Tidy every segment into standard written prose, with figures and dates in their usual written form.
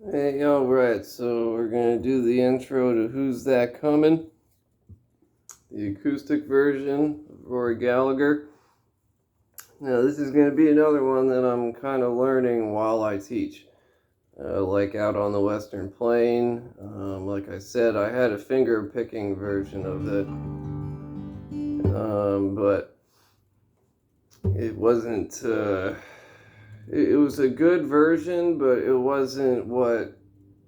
Hey, alright, so we're gonna do the intro to Who's That Coming? The acoustic version of Rory Gallagher. Now, this is gonna be another one that I'm kind of learning while I teach. Like out on the Western Plain. Like I said, I had a finger picking version of it. But it wasn't, it was a good version, but it wasn't what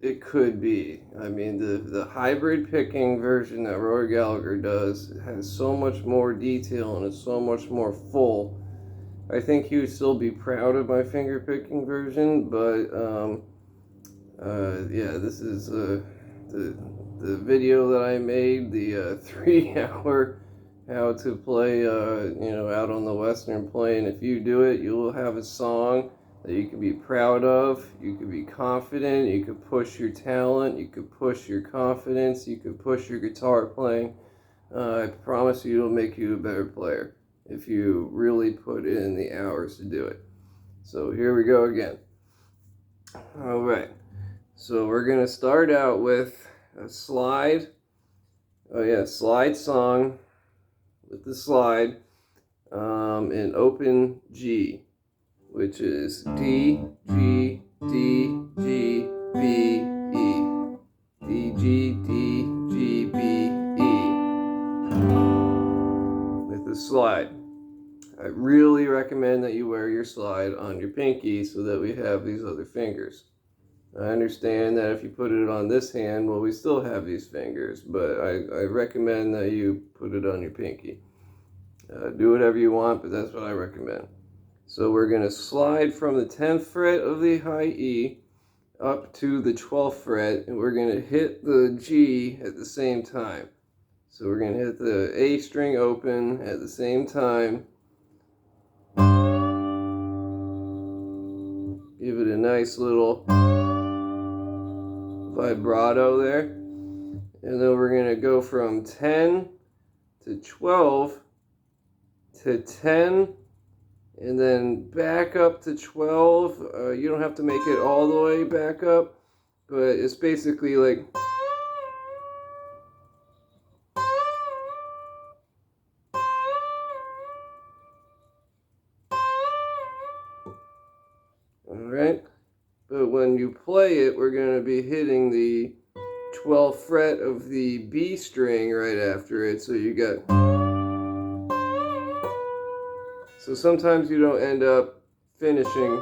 it could be. I mean, the hybrid picking version that Rory Gallagher does has so much more detail and it's so much more full. I think he would still be proud of my finger picking version, but yeah, this is the video that I made, the 3 hour how to play out on the Western Plain. If you do it, you will have a song that you can be proud of, you can be confident, you can push your talent, you can push your confidence, you can push your guitar playing. I promise you it'll make you a better player if you really put in the hours to do it. So here we go again. Alright, so we're going to start out with a slide. Oh yeah, slide song with the slide in open G, which is D, G, D, G, B, E. D, G, D, G, B, E. With the slide. I really recommend that you wear your slide on your pinky so that we have these other fingers. I understand that if you put it on this hand, well, we still have these fingers, but I recommend that you put it on your pinky. Do whatever you want, but that's what I recommend. So we're going to slide from the 10th fret of the high E up to the 12th fret, and we're going to hit the G at the same time. So we're going to hit the A string open at the same time. Give it a nice little vibrato there. And then we're going to go from 10 to 12 to 10 and then back up to 12. You don't have to make it all the way back up, but it's basically like alright, but when you play it, we're going to be hitting the 12th fret of the B string right after it, so you got, so sometimes you don't end up finishing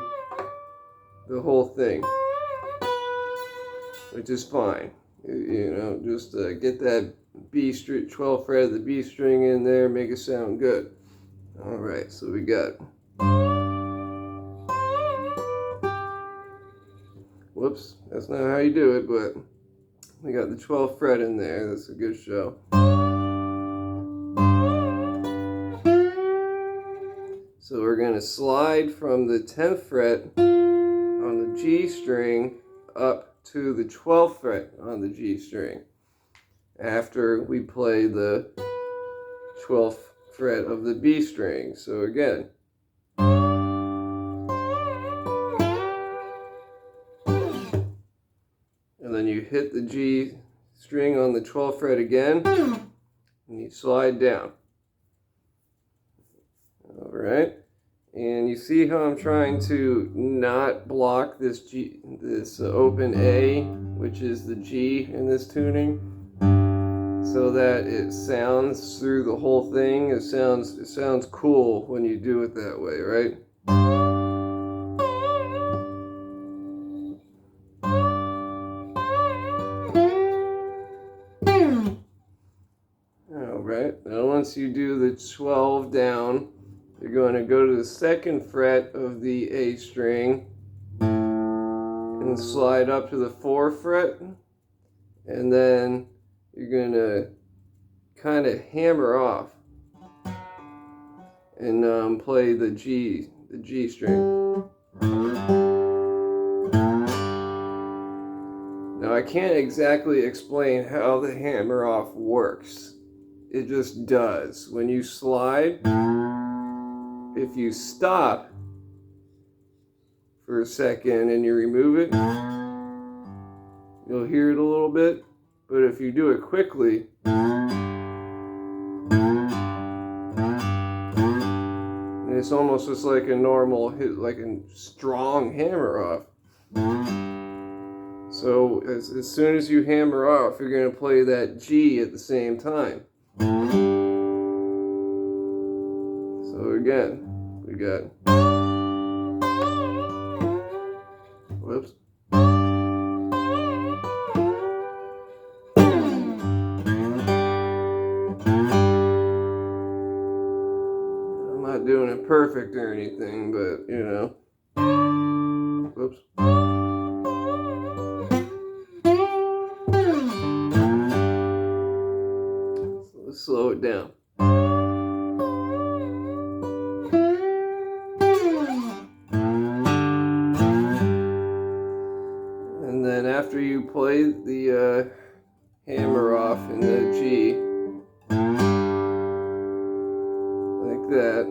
the whole thing, which is fine. Just get that B string, 12th fret of the B string in there, make it sound good. Alright, so we got, whoops, that's not how you do it, but we got the 12th fret in there. That's a good show. So we're going to slide from the 10th fret on the G string up to the 12th fret on the G string after we play the 12th fret of the B string. So again, and then you hit the G string on the 12th fret again, and you slide down. Alright, and you see how I'm trying to not block this G, this open A, which is the G in this tuning, so that it sounds through the whole thing. It sounds cool when you do it that way, right? Alright, now once you do the 12 down, you're going to go to the 2nd fret of the A string and slide up to the 4th fret, and then you're going to kind of hammer off and play the G string. Now I can't exactly explain how the hammer off works. It just does. When you slide, if you stop for a second and you remove it, you'll hear it a little bit. But if you do it quickly, it's almost just like a normal hit, like a strong hammer off. So as soon as you hammer off, you're going to play that G at the same time. So again, we got, whoops. I'm not doing it perfect or anything, but you know, whoops. So let's slow it down. And then after you play the hammer off in the G, like that,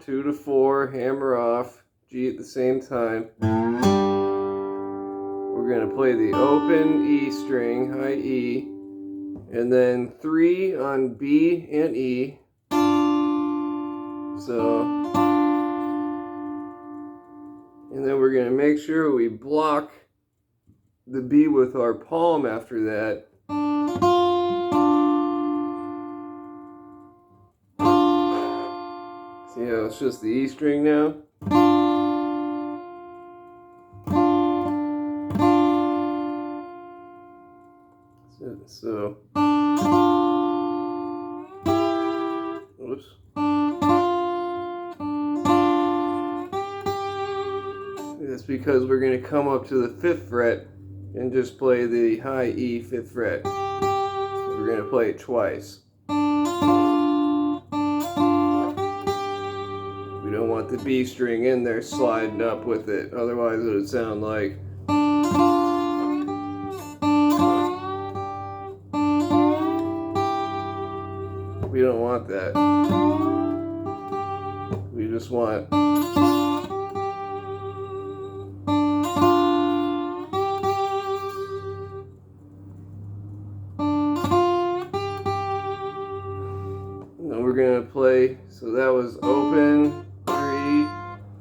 2 to 4, hammer off, G at the same time, we're going to play the open E string, high E, and then 3 on B and E. So, and then we're going to make sure we block the B with our palm after that. See how it's just the E string now? So, whoops. That's because we're going to come up to the 5th fret and just play the high E 5th fret. We're going to play it twice. We don't want the B string in there sliding up with it, otherwise it would sound like. We don't want that. We just want. And we're going to play, so that was open, 3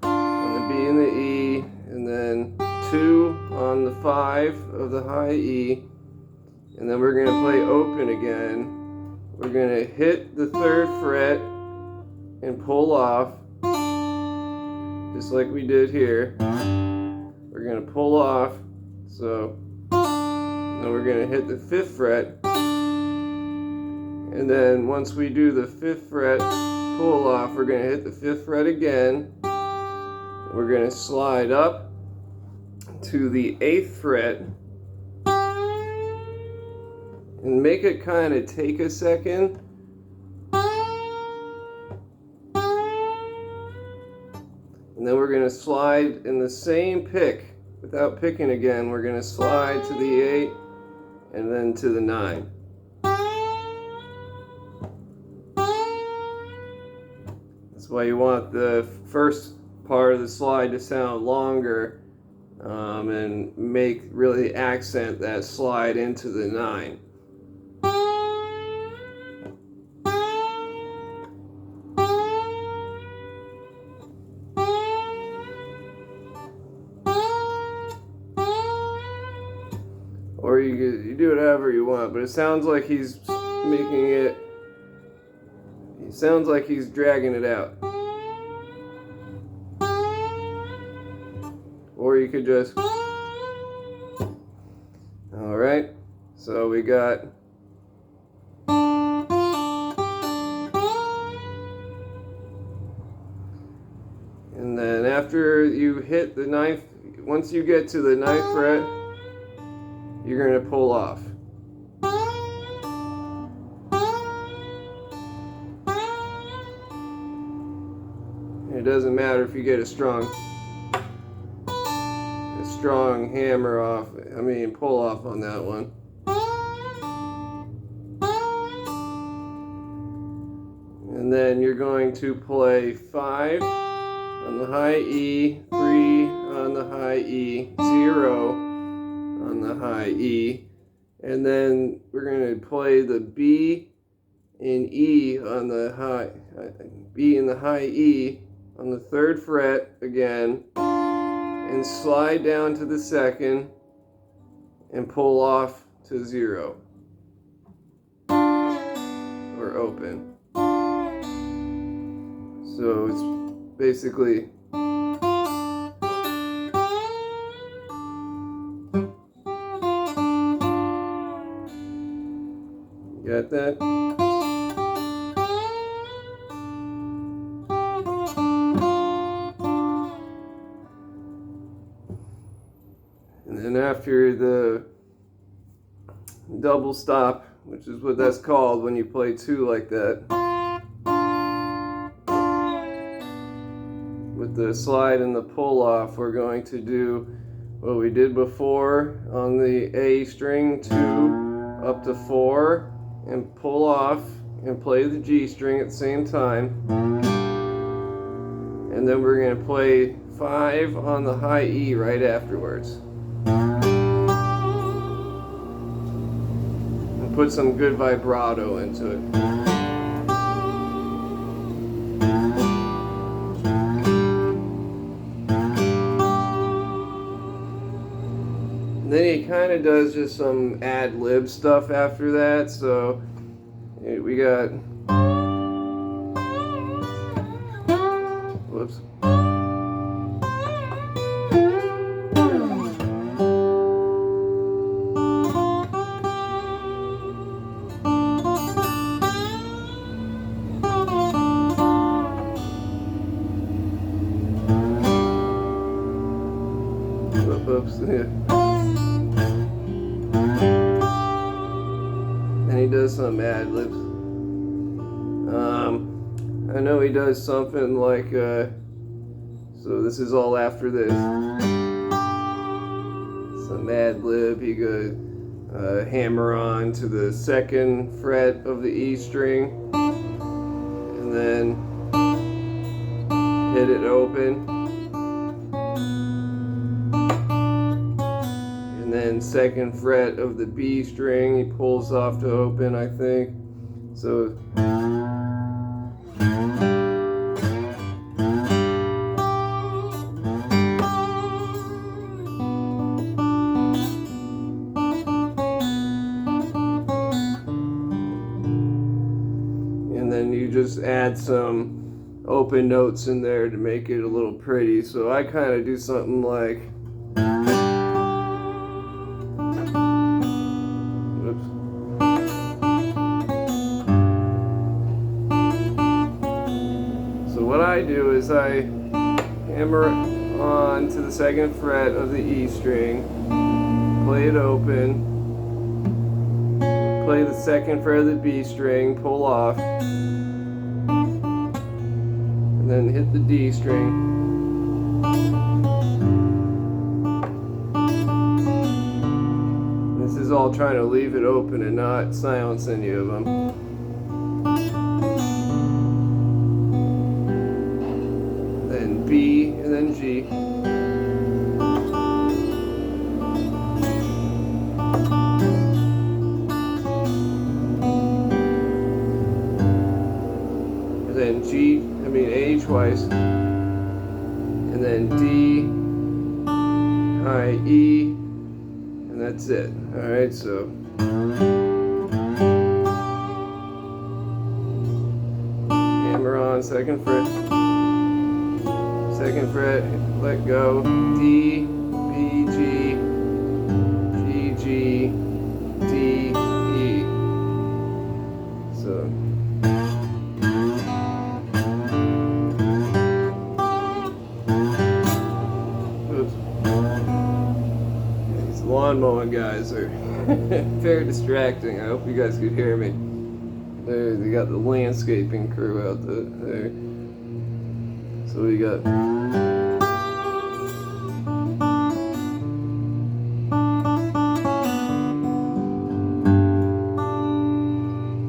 on the B and the E, and then 2 on the 5 of the high E, and then we're going to play open again. We're going to hit the 3rd fret and pull off, just like we did here. We're going to pull off, so then we're going to hit the 5th fret. And then once we do the 5th fret pull off, we're going to hit the 5th fret again. We're going to slide up to the 8th fret and make it kind of take a second. And then we're going to slide in the same pick, without picking again, we're going to slide to the 8 and then to the 9. That's why you want the first part of the slide to sound longer and really accent that slide into the 9. Or you do it however you want, but it sounds like he's making it. It sounds like he's dragging it out. Or you could just. Alright, so we got. And then after you hit the 9th, once you get to the 9th fret, you're going to pull off. It doesn't matter if you get a strong hammer off, pull off on that one. And then you're going to play 5 on the high E, 3 on the high E, 0 on the high E. And then we're going to play the B and E on the high, B and the high E on the 3rd fret again, and slide down to the 2nd and pull off to 0 or open. So it's basically got that? And then after the double stop, which is what that's called when you play 2 like that, with the slide and the pull off, we're going to do what we did before on the A string, 2 up to 4, and pull off and play the G string at the same time. And then we're going to play 5 on the high E right afterwards. And put some good vibrato into it. And then he kind of does just some ad-lib stuff after that, so we got, whoops. Whoops, yeah. And he does some ad libs. I know he does something like, so this is all after this. Some ad lib. He goes hammer on to the 2nd fret of the E string, and then hit it open. And then 2nd fret of the B string, he pulls off to open, I think. So and then you just add some open notes in there to make it a little pretty. So I kind of do something like, what I do is I hammer on to the 2nd fret of the E string, play it open, play the 2nd fret of the B string, pull off, and then hit the D string. This is all trying to leave it open and not silence any of them. B, and then G. And then A twice. And then D, high E, and that's it. Alright, so. Hammer on 2nd fret. 2nd fret, let go, D, B, G, G, G, D, E. So. Oops. These lawn mowing guys are very distracting. I hope you guys could hear me. There, they got the landscaping crew out there. So we got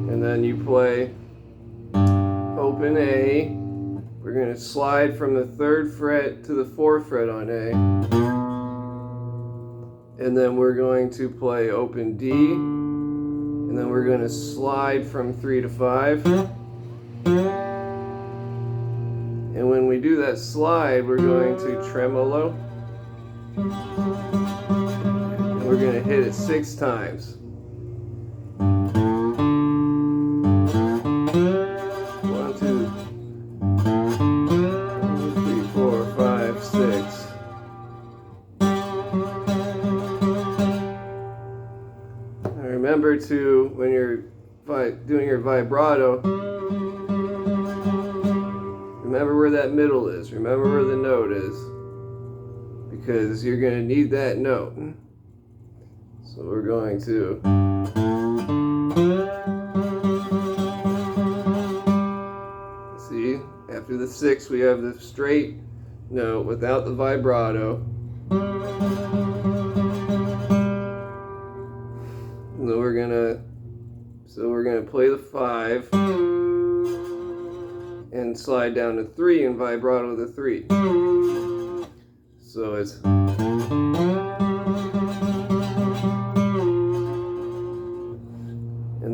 and then you play open A. We're going to slide from the 3rd fret to the 4th fret on A. and then we're going to play open D, and then we're going to slide from 3 to 5. And when we do that slide, we're going to tremolo, and we're going to hit it 6 times. 1, 2, 3, 4, 5, 6. Remember to, when you're doing your vibrato, remember where that middle is. Remember where the note is, because you're going to need that note. So we're going to see, after the 6 we have the straight note without the vibrato. And then we're gonna play the 5 and slide down to 3 and vibrato the 3. So it's, and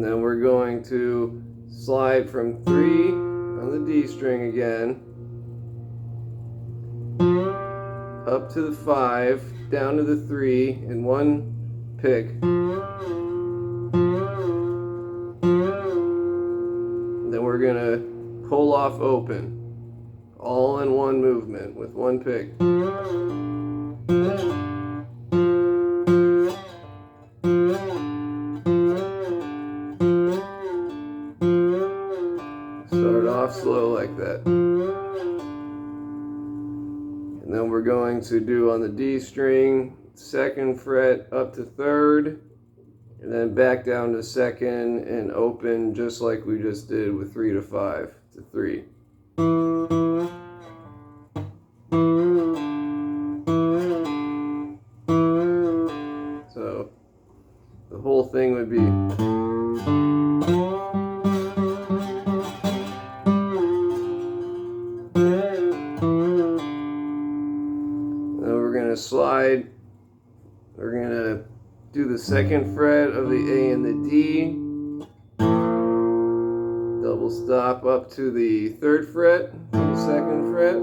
then we're going to slide from 3 on the D string again, up to the 5, down to the 3 in one pick. Then we're going to pull off open, all in one movement with one pick. Start off slow like that. And then we're going to do on the D string, 2nd fret up to 3rd, and then back down to 2nd and open just like we just did with 3 to 5 to 3. So the whole thing would be, then we're going to slide, we're going to do the 2nd fret of the A and the D, double stop up to the 3rd fret, the 2nd fret,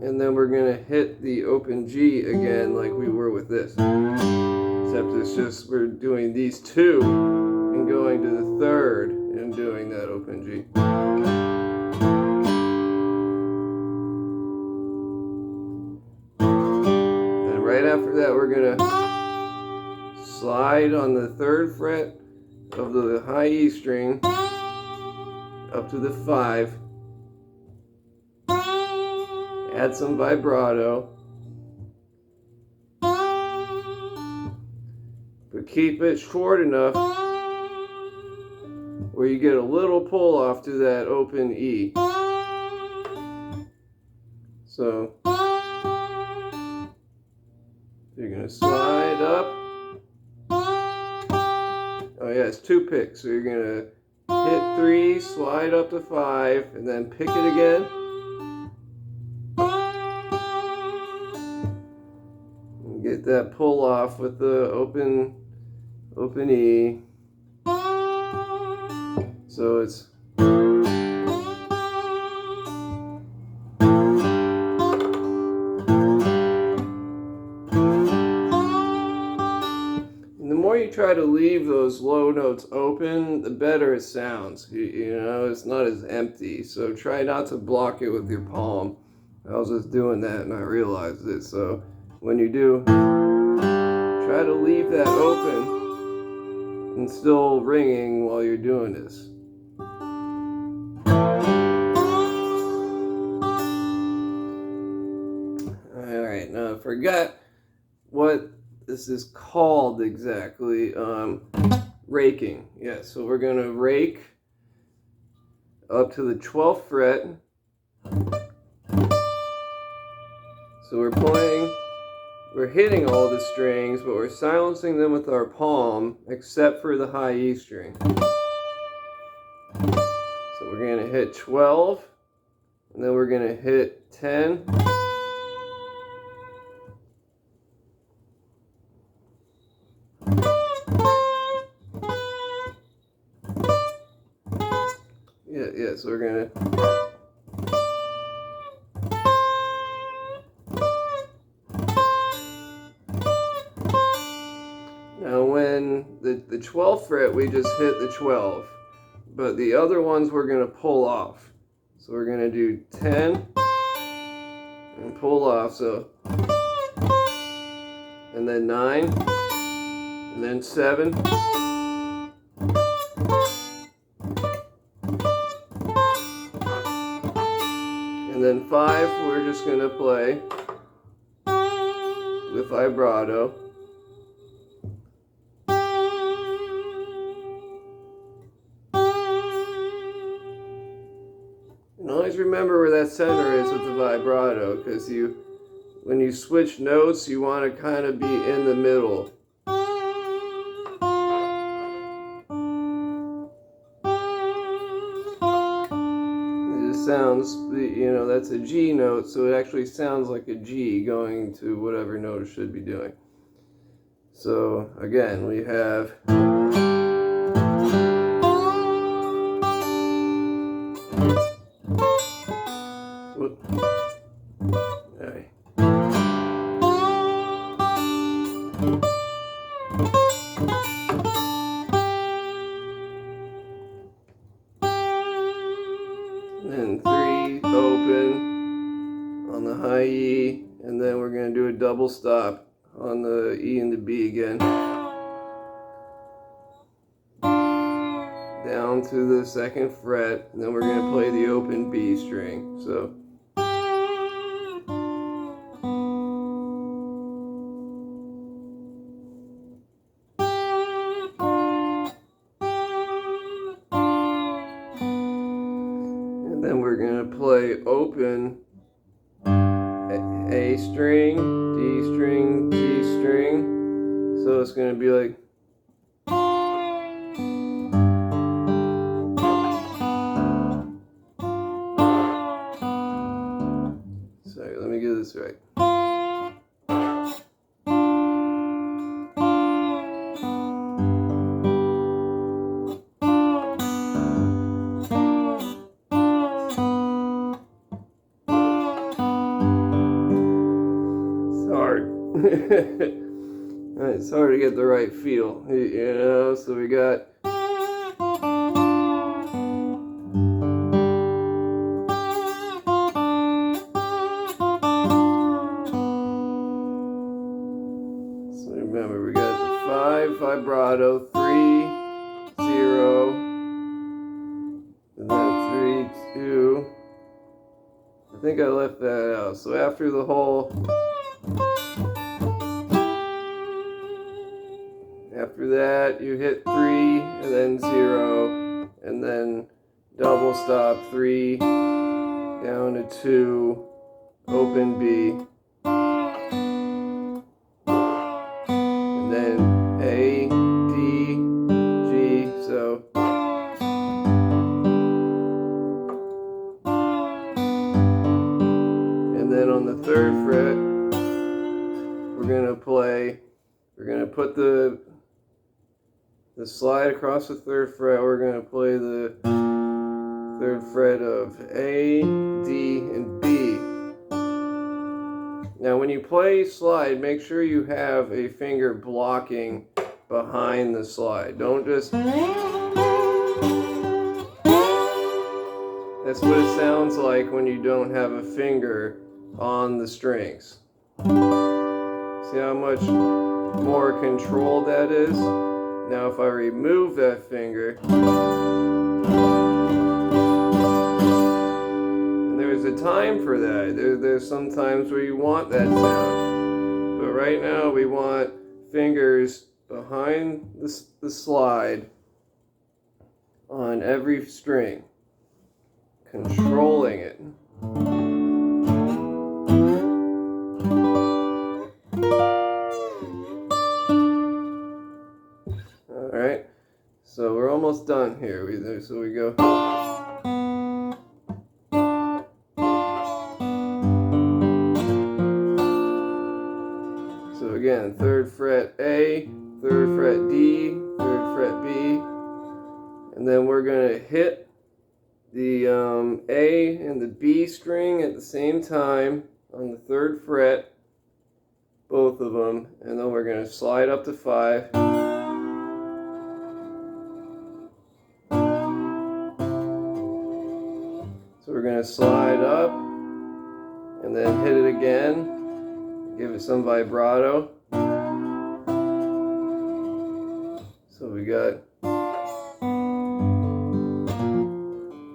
and then we're going to hit the open G again like we were with this. Except it's just, we're doing these 2 and going to the 3rd and doing that open G. And right after that we're going to slide on the 3rd fret of the high E string up to the 5, add some vibrato, but keep it short enough where you get a little pull off to that open E. So you're going to slide up. Oh yeah, it's 2 picks. So you're going to hit 3, slide up to 5, and then pick it again. And get that pull off with the open E. So it's, the more you try to leave those low notes open, the better it sounds. You know, it's not as empty. So try not to block it with your palm. I was just doing that and I realized it. So when you do, try to leave that open and still ringing while you're doing this. Alright, now I forgot what this is called exactly. Raking. Yeah, so we're going to rake up to the 12th fret. So we're hitting all the strings, but we're silencing them with our palm, except for the high E string. So we're going to hit 12, and then we're going to hit 10. Yeah, so we're gonna. Now when the 12th fret, we just hit the 12, but the other ones we're gonna pull off. So we're gonna do 10 and pull off, so, and then 9, and then 7, and then 5 we're just gonna play with vibrato. And always remember where that center is with the vibrato, because when you switch notes, you want to kind of be in the middle. It just sounds, that's a G note, so it actually sounds like a G going to whatever note it should be doing. So again, we have. Alright. And 3 open on the high E, and then we're going to do a double stop on the E and the B again. Down to the 2nd fret, and then we're going to play the open B string. So. And then we're going to play open A string, D string, G string. So it's going to be like. Sorry, let me get this right. It's hard to get the right feel, so we got. So remember, we got the 5 vibrato, 3, 0, and then 3, 2. I think I left that out. So after the whole. After that, you hit 3, and then 0, and then double stop 3, down to 2, open B, and then A, D, G, so. And then on the 3rd fret, we're going to put the slide across the 3rd fret. We're going to play the 3rd fret of A, D, and B. Now when you play slide, make sure you have a finger blocking behind the slide. Don't just. That's what it sounds like when you don't have a finger on the strings. See how much more controlled that is? Now if I remove that finger, and there's a time for that. There's some times where you want that sound. But right now we want fingers behind the slide on every string, controlling it. Alright, so we're almost done here. So we go. So again, 3rd fret A, 3rd fret D, 3rd fret B, and then we're going to hit the A and the B string at the same time on the 3rd fret, both of them, and then we're going to slide up to 5. So we're going to slide up and then hit it again, give it some vibrato. So we got,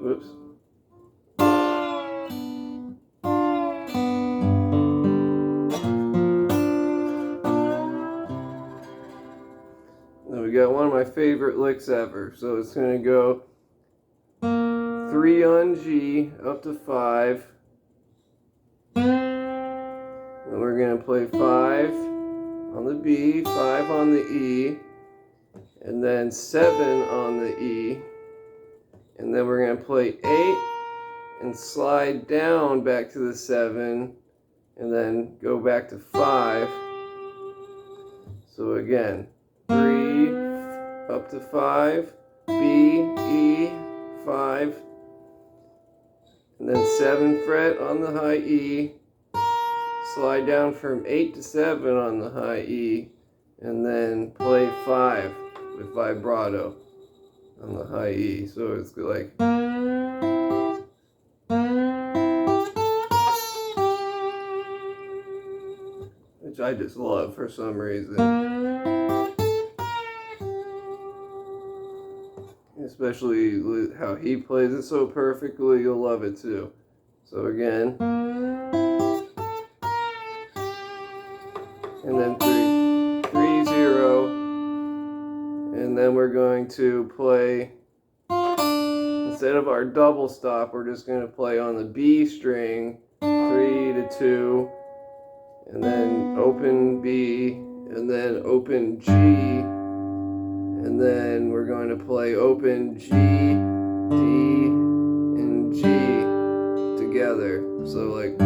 whoops. Then we got one of my favorite licks ever. So it's going to go 3 on G up to 5. And we're going to play 5 on the B, 5 on the E, and then 7 on the E. And then we're going to play 8 and slide down back to the 7 and then go back to 5. So again, 3 up to 5, B, E, 5, and then 7 fret on the high E, slide down from 8 to 7 on the high E, and then play 5 with vibrato on the high E. So it's like, which I just love for some reason. Especially with how he plays it so perfectly, you'll love it too. So again, and then 3, 0, and then we're going to play, instead of our double stop, we're just going to play on the B string, 3 to 2, and then open B, and then open G, and then we're going to play open G, D, and G together. So like,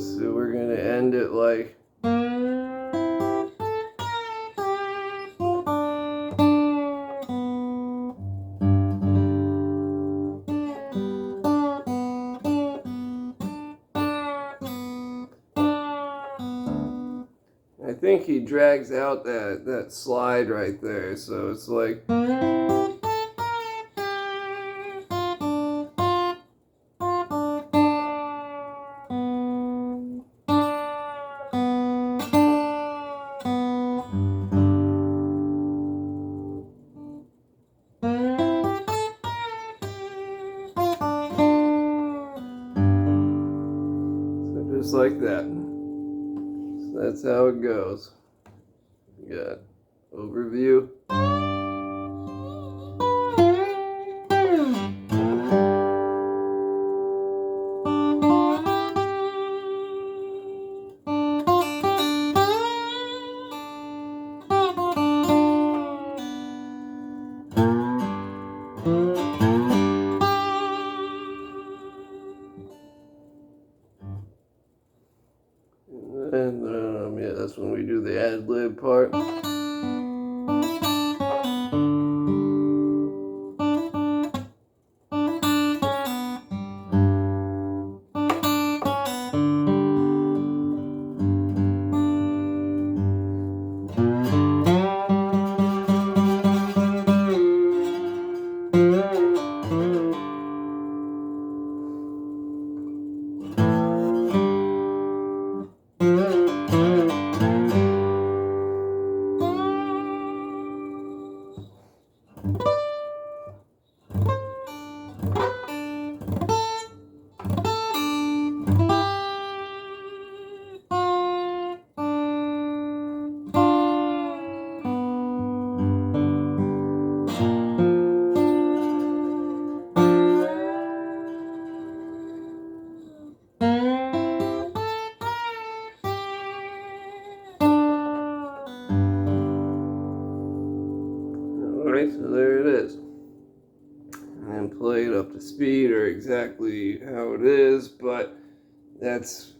so we're going to end it like, I think he drags out that slide right there, so it's like, so just like that. So that's how it goes. We got overview. And yeah, that's when we do the ad-lib part. Alright, so there it is. And play it up to speed or exactly how it is, but that's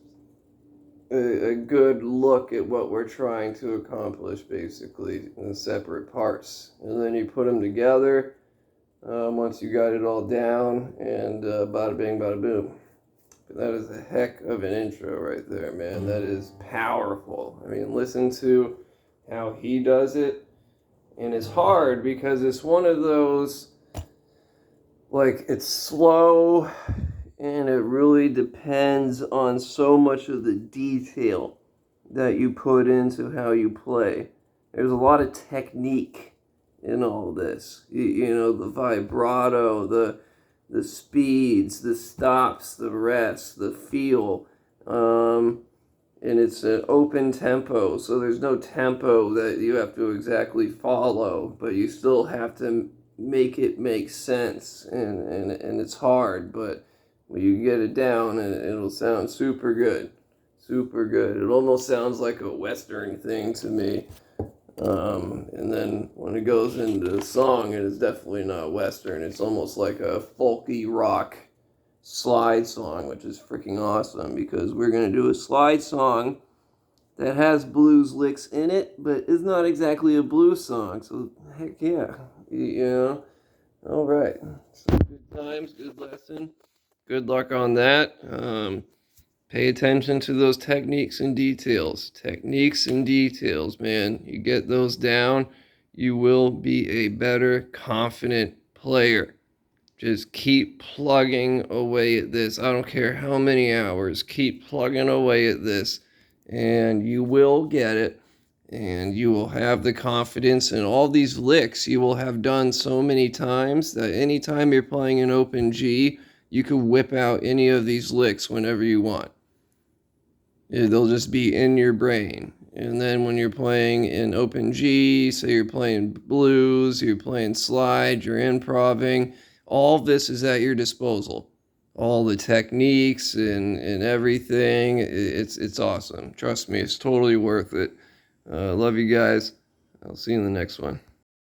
a good look at what we're trying to accomplish, basically, in separate parts. And then you put them together once you got it all down, and bada bing, bada boom. But that is a heck of an intro right there, man. That is powerful. I mean, listen to how he does it. And it's hard because it's one of those, like, it's slow and it really depends on so much of the detail that you put into how you play. There's a lot of technique in all this. You know, the vibrato, the speeds, the stops, the rests, the feel. And it's an open tempo, so there's no tempo that you have to exactly follow, but you still have to make it make sense, and it's hard, but when you get it down, and it'll sound super good. Super good. It almost sounds like a Western thing to me. And then when it goes into the song, it is definitely not Western. It's almost like a folky rock slide song, which is freaking awesome because we're going to do a slide song that has blues licks in it, but is not exactly a blues song. So, heck yeah. You know? All right. So good times, good lesson. Good luck on that. Pay attention to those techniques and details. Techniques and details, man. You get those down, you will be a better, confident player. Just keep plugging away at this. I don't care how many hours. Keep plugging away at this, and you will get it. And you will have the confidence, and all these licks you will have done so many times that anytime you're playing an open G, you can whip out any of these licks whenever you want. They'll just be in your brain. And then when you're playing in open G, say you're playing blues, you're playing slide, you're improvising, all this is at your disposal. All the techniques and everything, it's awesome. Trust me, it's totally worth it. Love you guys. I'll see you in the next one.